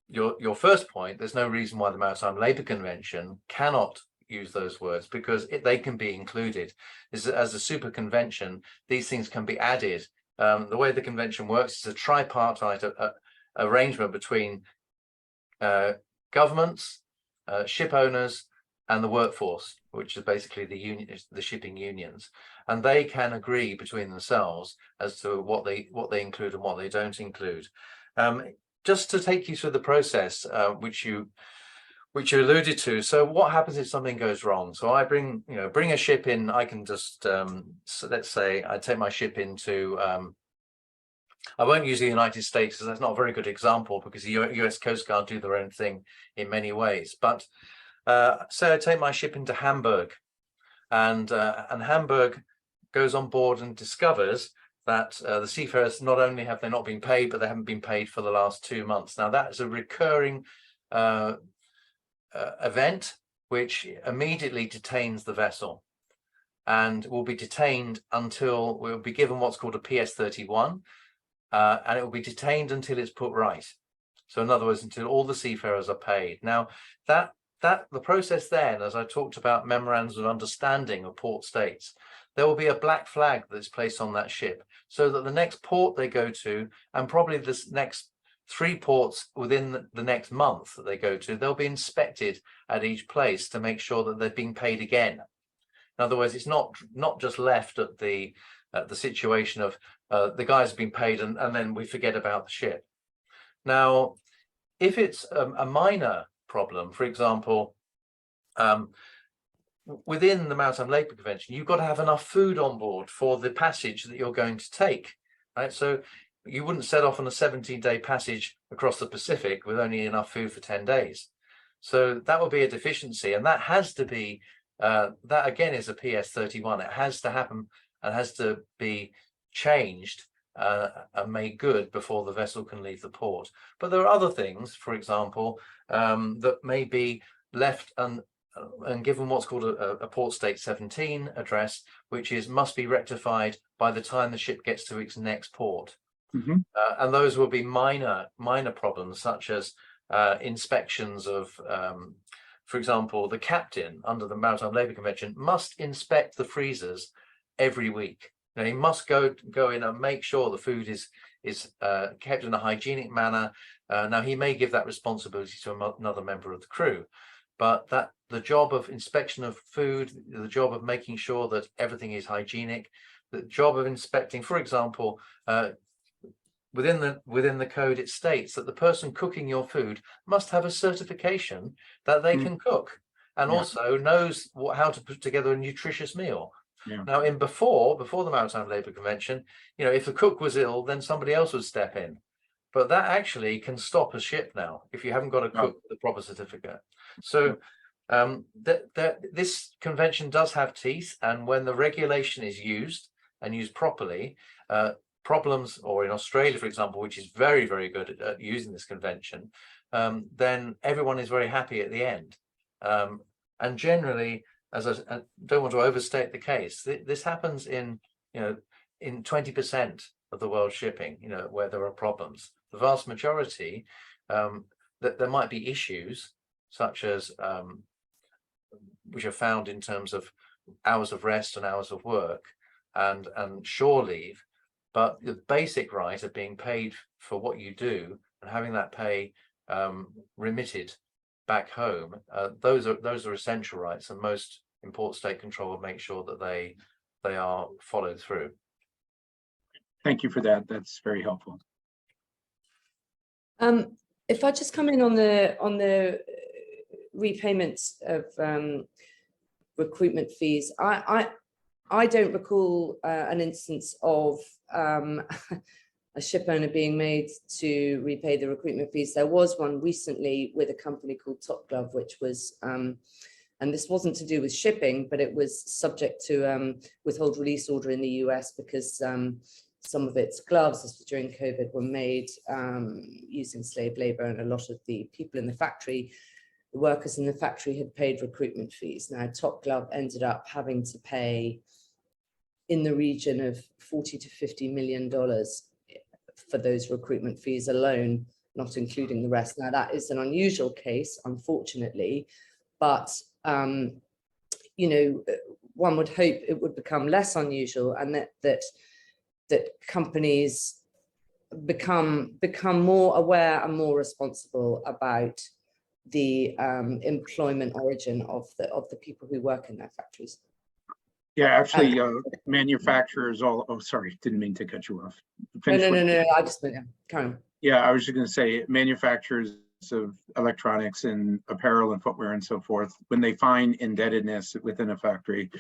your first point, there's no reason why the Maritime Labour Convention cannot use those words, because they can be included. As a super convention, these things can be added. The way the convention works is a tripartite arrangement between governments, ship owners, and the workforce, which is basically the shipping unions, and they can agree between themselves as to what they include and what they don't include. Just to take you through the process, which you alluded to. So what happens if something goes wrong? So I bring a ship in. I can just so let's say I take my ship into. I won't use the United States because that's not a very good example, because the US Coast Guard do their own thing in many ways. But so I take my ship into Hamburg, and Hamburg goes on board and discovers that the seafarers, not only have they not been paid, but they haven't been paid for the last 2 months. Now that is a recurring event which immediately detains the vessel, and will be detained until we'll be given what's called a PS31, and it will be detained until it's put right. So in other words, until all the seafarers are paid. Now that the process then, as I talked about memorandums of understanding of port states, there will be a black flag that's placed on that ship, so that the next port they go to, and probably this next 3 ports within the next month that they go to, they'll be inspected at each place to make sure that they're being paid again. In other words, it's not just left at the situation of the guys have been paid and then we forget about the ship. Now, if it's a minor problem, for example, within the Maritime Labour Convention, you've got to have enough food on board for the passage that you're going to take, right? So you wouldn't set off on a 17-day passage across the Pacific with only enough food for 10 days. So that would be a deficiency, and that has to be, that again is a PS31. It has to happen and has to be changed and made good before the vessel can leave the port. But there are other things, for example, that may be left and given what's called a port state 17 address, which must be rectified by the time the ship gets to its next port. And those will be minor problems, such as inspections of, for example, the captain under the Maritime Labour Convention must inspect the freezers every week. You know, he must go in and make sure the food is kept in a hygienic manner. Now, he may give that responsibility to another member of the crew, but that the job of inspection of food, the job of making sure that everything is hygienic, the job of inspecting, for example, within the code, it states that the person cooking your food must have a certification that they can cook, and also knows how to put together a nutritious meal. Now, before the Maritime Labour Convention, you know, if a cook was ill, then somebody else would step in. But that actually can stop a ship now if you haven't got a cook with the proper certificate. So this convention does have teeth, and when the regulation is used and used properly, problems, or in Australia, for example, which is very, very good at using this convention, then everyone is very happy at the end. And generally, as I don't want to overstate the case, this happens in 20% of the world shipping, you know, where there are problems. The vast majority, that there might be issues such as which are found in terms of hours of rest and hours of work and shore leave, but the basic right of being paid for what you do and having that pay remitted back home, those are essential rights, and most import state control will make sure that they are followed through. Thank you for that. That's very helpful. If I just come in on the repayments of recruitment fees, I don't recall an instance of a ship owner being made to repay the recruitment fees. There was one recently with a company called Top Glove, which was, and this wasn't to do with shipping, but it was subject to withhold release order in the US because some of its gloves during COVID were made using slave labor, and a lot of the people in the factory, the workers in the factory, had paid recruitment fees. Now, Top Glove ended up having to pay in the region of $40 to $50 million for those recruitment fees alone, not including the rest. Now, that is an unusual case, unfortunately, but you know, one would hope it would become less unusual, and that companies become more aware and more responsible about the employment origin of the people who work in their factories. Yeah, actually, manufacturers oh, sorry, didn't mean to cut you off. No, I just went, yeah, carry on. Yeah, I was just going to say, manufacturers of electronics and apparel and footwear and so forth, when they find indebtedness within a factory,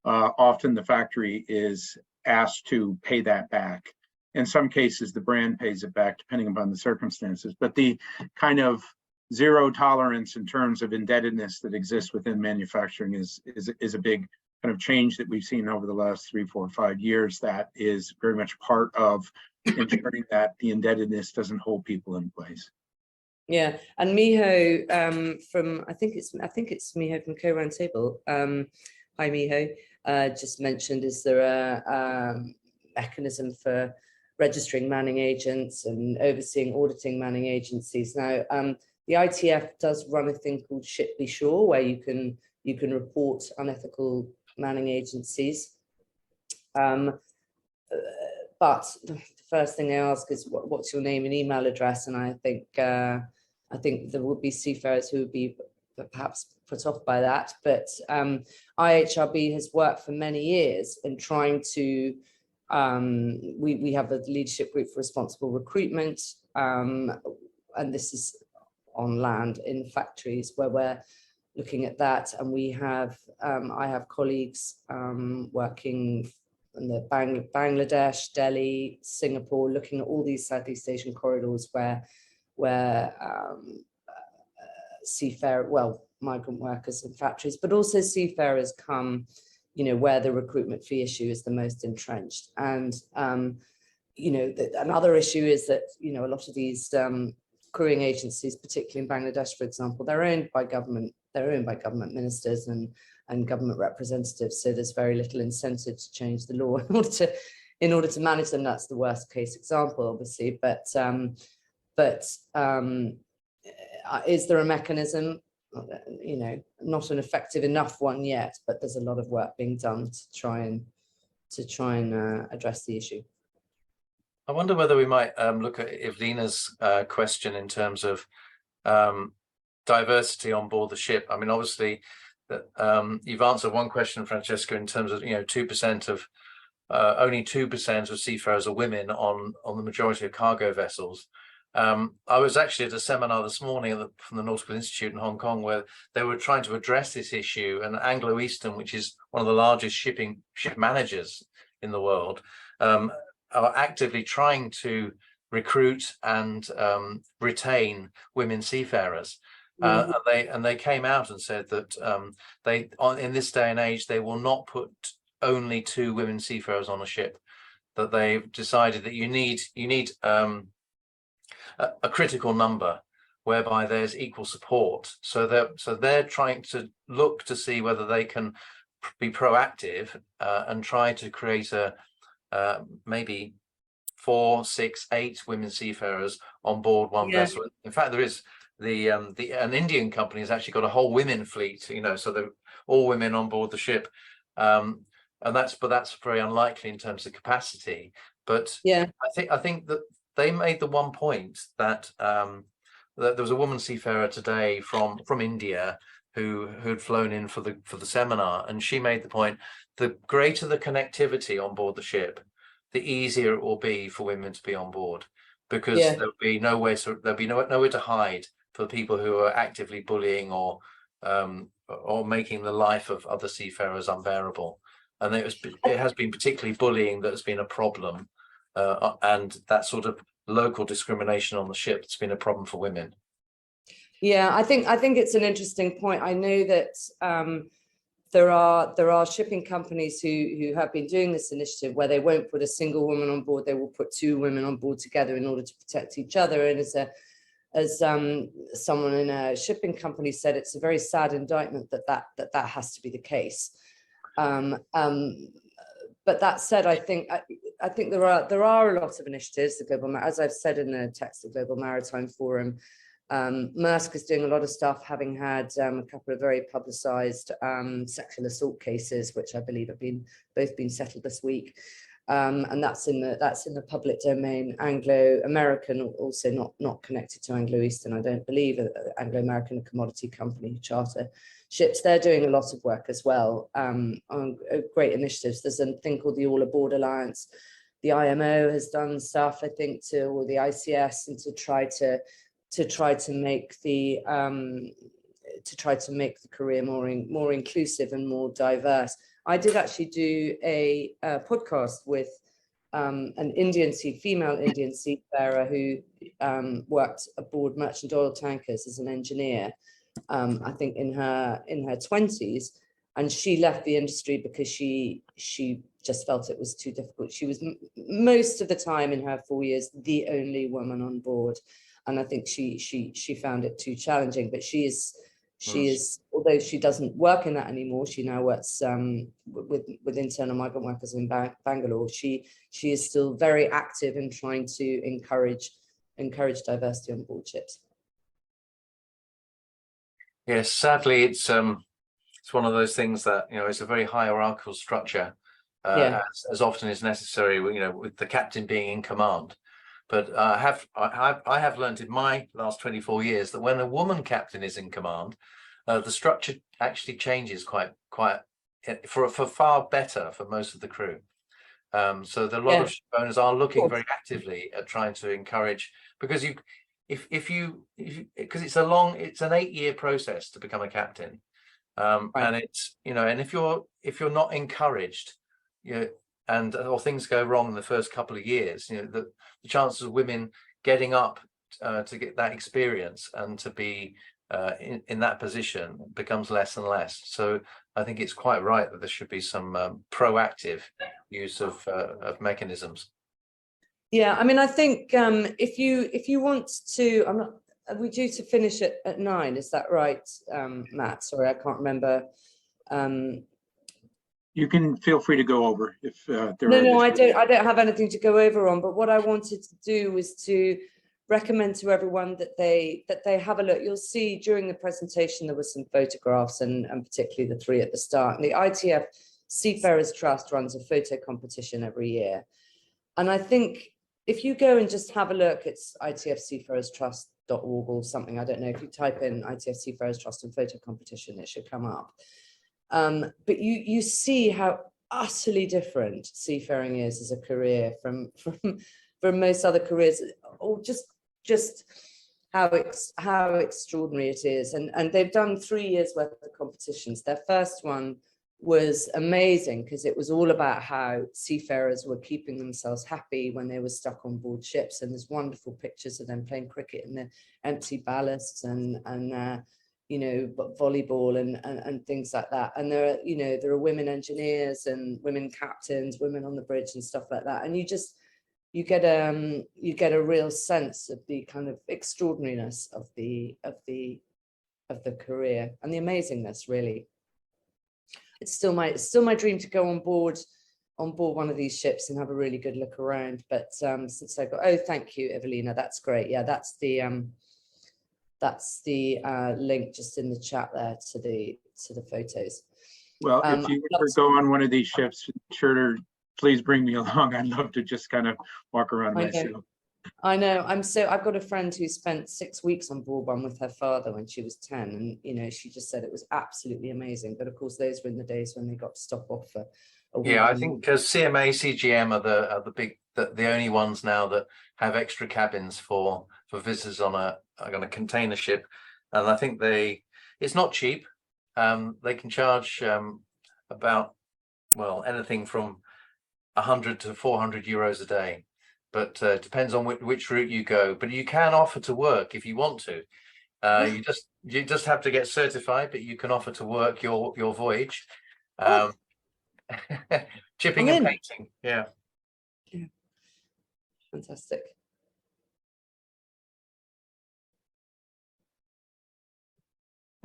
often the factory is asked to pay that back. In some cases, the brand pays it back, depending upon the circumstances. But the kind of zero tolerance in terms of indebtedness that exists within manufacturing is a big kind of change that we've seen over the last 3, 4, 5 years. That is very much part of ensuring that the indebtedness doesn't hold people in place. Yeah, and Miho from I think it's Miho from Co-Roundtable. Hi Miho. Just mentioned, is there a mechanism for registering manning agents and overseeing auditing manning agencies? Now, the ITF does run a thing called Ship Be Sure, where you can report unethical manning agencies. But the first thing they ask is what's your name and email address, and I think there would be seafarers who would be perhaps put off by that. But IHRB has worked for many years in trying to. We have a leadership group for responsible recruitment, and this is on land in factories where we're looking at that, and we have I have colleagues working in the Bangladesh, Delhi, Singapore, looking at all these Southeast Asian corridors where migrant workers in factories, but also seafarers come, you know, where the recruitment fee issue is the most entrenched. And you know, another issue is that, you know, a lot of these crewing agencies, particularly in Bangladesh, for example, they're owned by government ministers and government representatives. So there's very little incentive to change the law in order to manage them. That's the worst case example, obviously. But is there a mechanism? You know, not an effective enough one yet, but there's a lot of work being done to try and address the issue. I wonder whether we might look at Evelina's question in terms of diversity on board the ship. I mean, obviously, that you've answered one question, Francesca, in terms of 2% of only 2% of seafarers are women on the majority of cargo vessels. I was actually at a seminar this morning from the Nautical Institute in Hong Kong, where they were trying to address this issue, and Anglo Eastern, which is one of the largest ship managers in the world, are actively trying to recruit and retain women seafarers. And they came out and said that in this day and age, they will not put only 2 women seafarers on a ship, that they've decided that you need a critical number whereby there's equal support. So they're trying to look to see whether they can be proactive and try to create maybe 4, 6, 8 women seafarers on board one vessel. In fact, there is an Indian company has actually got a whole women fleet, so they're all women on board the ship. And that's very unlikely in terms of capacity. But yeah, I think that they made the one point that that there was a woman seafarer today from India who'd flown in for the seminar, and she made the point: the greater the connectivity on board the ship, the easier it will be for women to be on board, because there'll be nowhere to hide for the people who are actively bullying or making the life of other seafarers unbearable. And it has been particularly bullying that has been a problem, and that sort of local discrimination on the ship that's been a problem for women. Yeah, I think it's an interesting point. I know that there are shipping companies who have been doing this initiative where they won't put a single woman on board; they will put 2 women on board together in order to protect each other. And as someone in a shipping company said, it's a very sad indictment that has to be the case. But that said, I think there are a lot of initiatives. As I've said in the text of Global Maritime Forum, Maersk is doing a lot of stuff, having had a couple of very publicized sexual assault cases, which I believe have both been settled this week. And that's in the public domain. Anglo-American, also not connected to Anglo-Eastern, I don't believe. Anglo-American, a commodity company who charter ships, they're doing a lot of work as well on great initiatives. There's a thing called the All Aboard Alliance. The IMO has done stuff, I think, or the ICS, and to try to make the career more inclusive and more diverse. I did actually do a podcast with an female Indian seafarer who worked aboard merchant oil tankers as an engineer, I think in her 20s, and she left the industry because she just felt it was too difficult. She was most of the time in her 4 years the only woman on board, and I think she found it too challenging. But she is, although she doesn't work in that anymore, she now works with internal migrant workers in Bangalore. She is still very active in trying to encourage diversity on board ships. Yes, sadly, it's one of those things that it's a very hierarchical structure, as often is necessary. With the captain being in command. But I have learned in my last 24 years that when a woman captain is in command, the structure actually changes quite for far better for most of the crew. So a lot of ship owners are looking very actively at trying to encourage, because because it's an 8-year process to become a captain, and it's and if you're not encouraged, or things go wrong in the first couple of years, the chances of women getting up to get that experience and to be in that position becomes less and less. So I think it's quite right that there should be some proactive use of mechanisms. Yeah, I mean, I think if you want to, are we due to finish at 9? Is that right, Matt? Sorry, I can't remember. You can feel free to go over if there are. No, I don't have anything to go over on. But what I wanted to do was to recommend to everyone that they have a look. You'll see during the presentation there were some photographs, and particularly the 3 at the start. And the ITF Seafarers Trust runs a photo competition every year. And I think if you go and just have a look, it's itfseafarerstrust.org or something. I don't know. If you type in ITF Seafarers Trust and photo competition, it should come up. But you see how utterly different seafaring is as a career from most other careers, or just how extraordinary it is. And they've done 3 years worth of competitions. Their first one was amazing because it was all about how seafarers were keeping themselves happy when they were stuck on board ships, and there's wonderful pictures of them playing cricket in the empty ballasts and you know, volleyball and things like that. And there are, you know, there are women engineers and women captains, women on the bridge and stuff like that. And you get a real sense of the kind of extraordinariness of the career and the amazingness, really. It's still my dream to go on board one of these ships and have a really good look around. But since I got, oh, thank you, Evelina, that's great. Yeah, that's the link just in the chat there to the photos. Well, if you ever go on one of these ships, sure, please bring me along. I'd love to just kind of walk around myself. I know. I've got a friend who spent 6 weeks on board one with her father when she was 10, and you know, she just said it was absolutely amazing. But of course, those were in the days when they got to stop off for a week. Yeah, I think because CMA, CGM are the big, the only ones now that have extra cabins for visitors on a container ship, and I think it's not cheap. They can charge about, well, anything from 100 to 400 euros a day. But depends on which route you go. But you can offer to work if you want to. You just have to get certified, but you can offer to work your voyage. Chipping and painting. Yeah. Fantastic.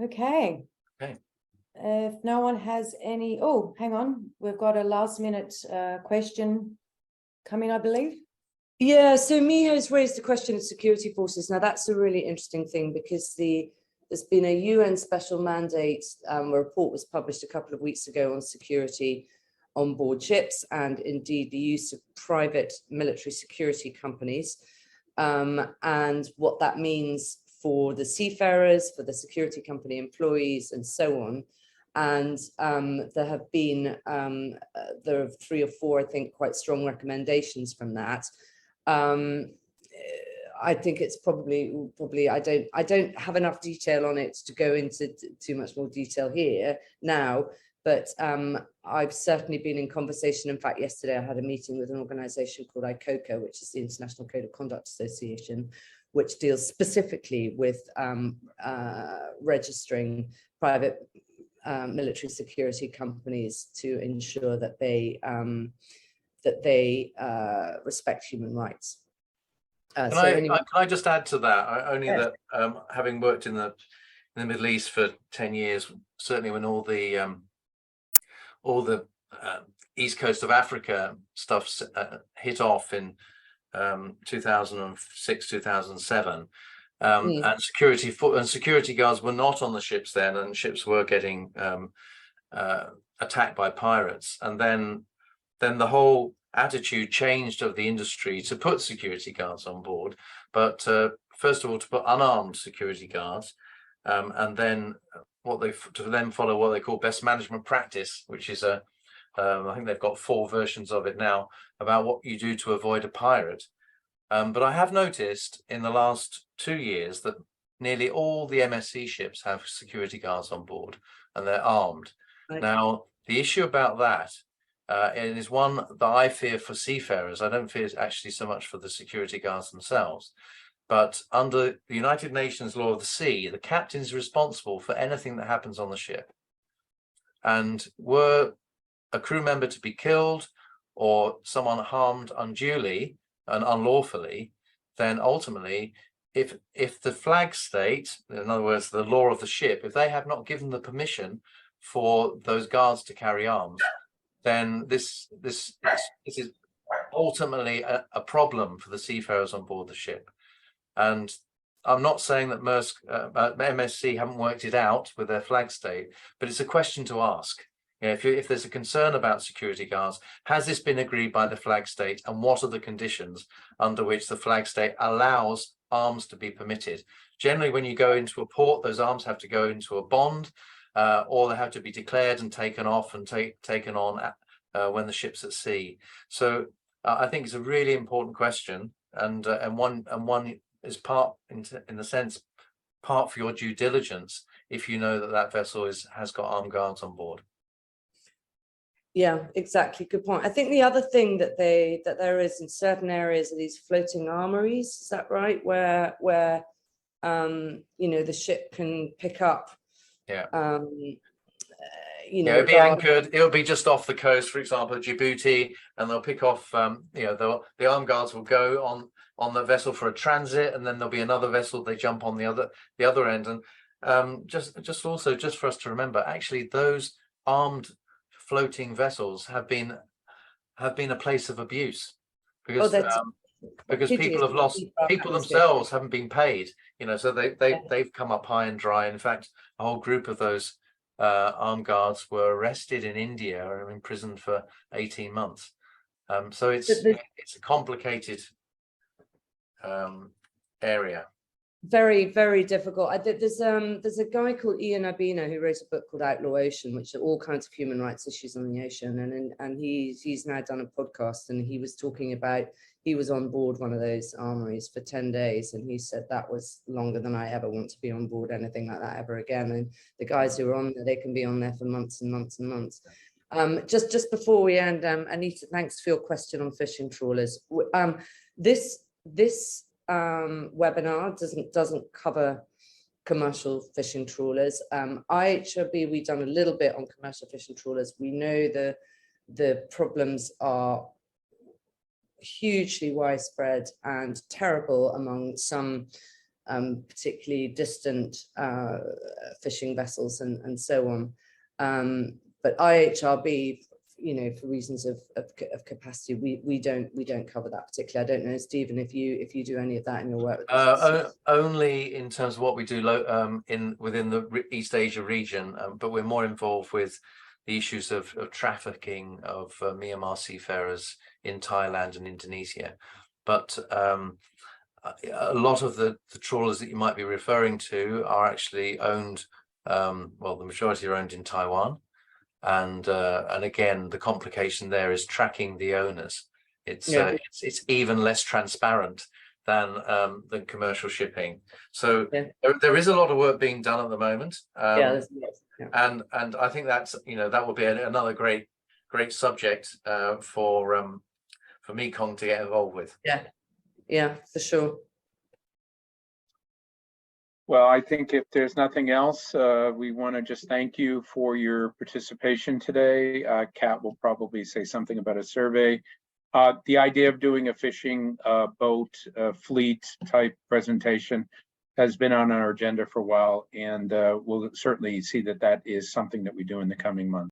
Okay. Okay. If no one has any, oh, hang on, we've got a last minute question coming, I believe. Yeah, so Miho's raised the question of security forces. Now, that's a really interesting thing because there's been a UN special mandate. A report was published a couple of weeks ago on security on board ships and indeed the use of private military security companies and what that means for the seafarers, for the security company employees and so on. And there are 3 or 4, I think, quite strong recommendations from that. I think it's probably I don't have enough detail on it to go into too much more detail here now, but I've certainly been in conversation. In fact, yesterday I had a meeting with an organization called ICOCO, which is the International Code of Conduct Association, which deals specifically with registering private military security companies to ensure that they respect human rights. Can I just add to that? Having worked in the Middle East for 10 years, certainly when all the east coast of Africa stuff hit off in 2006, 2007, and security guards were not on the ships then, and ships were getting attacked by pirates, and then the whole attitude changed of the industry to put security guards on board, but first of all to put unarmed security guards, and then follow what they call best management practice, which is I think they've got 4 versions of it now about what you do to avoid a pirate. But I have noticed in the last 2 years that nearly all the MSC ships have security guards on board and they're armed. Right. Now, the issue about that it is one that I fear for seafarers. I don't fear actually so much for the security guards themselves, but under the United Nations law of the sea, the captain is responsible for anything that happens on the ship. And were a crew member to be killed or someone harmed unduly and unlawfully, then ultimately, if the flag state, in other words, the law of the ship, if they have not given the permission for those guards to carry arms, then this is ultimately a problem for the seafarers on board the ship. And I'm not saying that MSC haven't worked it out with their flag state, but it's a question to ask. You know, if there's a concern about security guards, has this been agreed by the flag state, and what are the conditions under which the flag state allows arms to be permitted? Generally, when you go into a port, those arms have to go into a bond, or they have to be declared and taken off and taken on when the ship's at sea. So I think it's a really important question, and one is part in the sense part for your due diligence if you know that that vessel has got armed guards on board. Yeah, exactly. Good point. I think the other thing that there is in certain areas are these floating armories. Is that right? Where you know, the ship can pick up. Yeah. You know, it'll be anchored. It'll be just off the coast, for example, Djibouti, and they'll pick off. You know, the armed guards will go on the vessel for a transit, and then there'll be another vessel. They jump on the other end, and just for us to remember, actually, those armed floating vessels have been a place of abuse, because people have lost, people themselves haven't been paid, you know, so they've come up high and dry. In fact, a whole group of those armed guards were arrested in India or imprisoned for 18 months. So it's a complicated area. Very, very difficult. There's a guy called Ian Abina who wrote a book called Outlaw Ocean, which are all kinds of human rights issues on the ocean. And he's now done a podcast, and he was talking about, he was on board one of those armories for 10 days. And he said that was longer than I ever want to be on board anything like that ever again. And the guys who are on there, they can be on there for months and months and months. Just before we end, Anita, thanks for your question on fishing trawlers. This webinar doesn't cover commercial fishing trawlers. IHRB, we've done a little bit on commercial fishing trawlers. We know the problems are hugely widespread and terrible among some particularly distant fishing vessels and so on. But IHRB, you know, for reasons of capacity, we don't cover that particularly. I don't know, Stephen, if you do any of that in your work. Only in terms of what we do within the East Asia region, but we're more involved with the issues of trafficking of Myanmar seafarers in Thailand and Indonesia. But a lot of the trawlers that you might be referring to are actually owned, well, the majority are owned in Taiwan. And again, the complication there is tracking the owners. It's even less transparent than commercial shipping. So there is a lot of work being done at the moment. And I think that's, you know, that will be another great subject for Mekong to get involved with. Yeah, for sure. Well, I think if there's nothing else, we want to just thank you for your participation today. Kat will probably say something about a survey. The idea of doing a fishing boat fleet type presentation has been on our agenda for a while, and we'll certainly see that is something that we do in the coming months.